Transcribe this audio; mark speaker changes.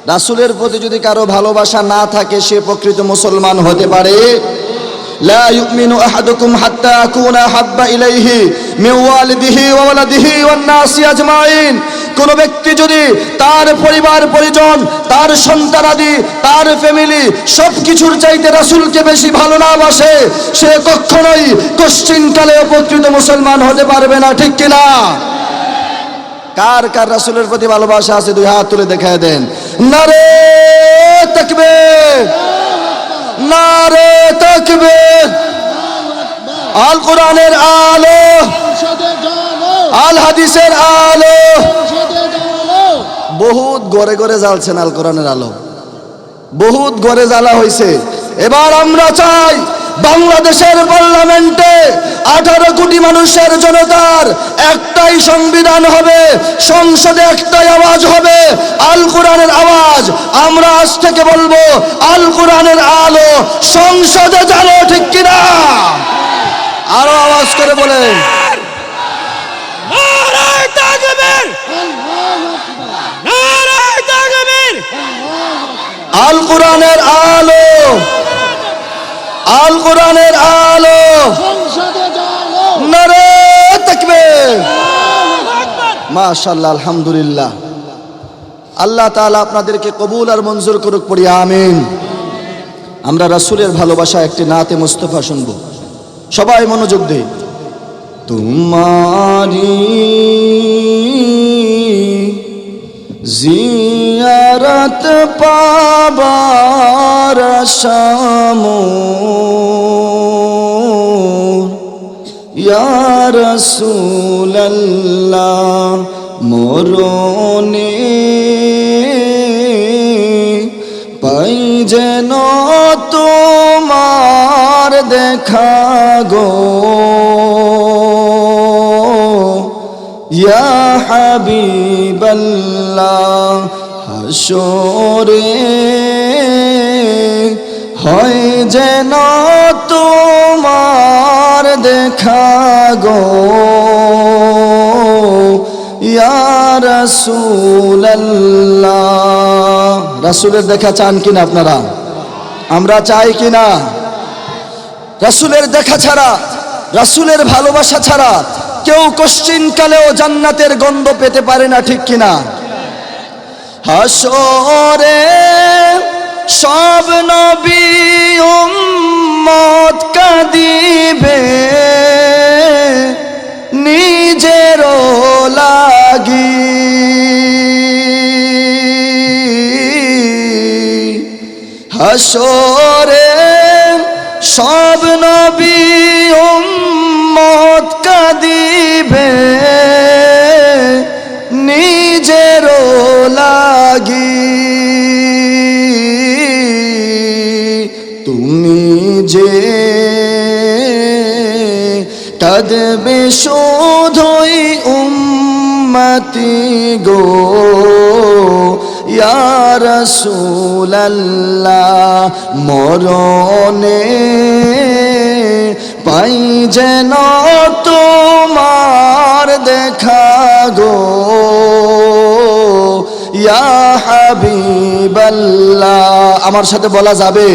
Speaker 1: রাসূলের প্রতি যদি কারো ভালোবাসা না থাকে সে প্রকৃত মুসলমান হতে পারে? লা ইউমিনু আহাদুকুম হাত্তা আকুনা হাব্বা ইলাইহি মিন ওয়ালিদিহি ওয়া ওয়ালাদিহি ওয়ান নাসি আজমাইন। কোন ব্যক্তি যদি তার পরিবার পরিজন, তার সন্তানাদি, তার ফ্যামিলি সবকিছুর চাইতে রাসূলকে বেশি ভালো না বাসে, সে কখনোই কোশ্চিনকালে প্রকৃত মুসলমান হতে পারবে না, ঠিক কিনা? কার কার রাসূলের প্রতি ভালোবাসা আছে দুই হাত তুলে দেখায় দেন। নারে তাকবীর, নারে তাকবীর। আল কোরআনের আলো, আল হাদিসের আলো। বহুত ঘরে ঘরে জ্বালছেন আল কোরআনের আলো, বহুত ঘরে জ্বালা হয়েছে। এবার আমরা চাই বাংলাদেশের পার্লামেন্টে 18 কোটি মানুষের জনতার একটাই সংবিধান হবে, সংসদে একটাই আওয়াজ হবে, আল কোরআনের আওয়াজ। আমরা আজ থেকে বলবো আল কোরআনের আলো সংসদে জ্বালো, ঠিক কিনা? আরো আওয়াজ করে বলেন
Speaker 2: নারায়ে তাকবীর, নারায়ে তাকবীর।
Speaker 1: আল কোরআনের আলো, আল কোরআনের আলো
Speaker 3: সংসদে জ্বালো।
Speaker 1: নারে তাকবীর। মাশাআল্লাহ, আলহামদুলিল্লাহ। আল্লাহ তাআলা আপনাদেরকে কবুল আর মঞ্জুর করুক, পড়ি আমিন। আমরা রাসূলের ভালোবাসা একটি নাতে মুস্তাফা শুনবো, সবাই মনোযোগ দেই। তোমারি জিয়ারত পাবার আশামোর, ইয়া রাসূলাল্লাহ মরণে পাই যেন তোমার দেখা গো, ইয়া হাবিবাল্লাহ হাসরে হয় যেন তোমার দেখা গো, ইয়া রাসূলাল্লাহ। রাসূলের দেখা চান কিনা আপনারা? আমরা চাই কিনা? রাসূলের দেখা ছাড়া, রাসূলের ভালোবাসা ছাড়া কেউ কোশ্চিনকালেও জান্নাতের গন্ধ পেতে পারে না, ঠিক কিনা? হাসরে সব নবী উম্মত কাঁদিবে নিজের লাগি, হাসরে সব নবী উম্মত কাঁদিবে নিজের লাগি, তুমি যে কাঁদবে শুধুই উম্মতি গো, ইয়া রাসূলাল্লাহ মরণে পাই যেন তোমার দেখা গো, ইয়া হাবিবাল্লাহ। আমার সাথে বলা যাবে?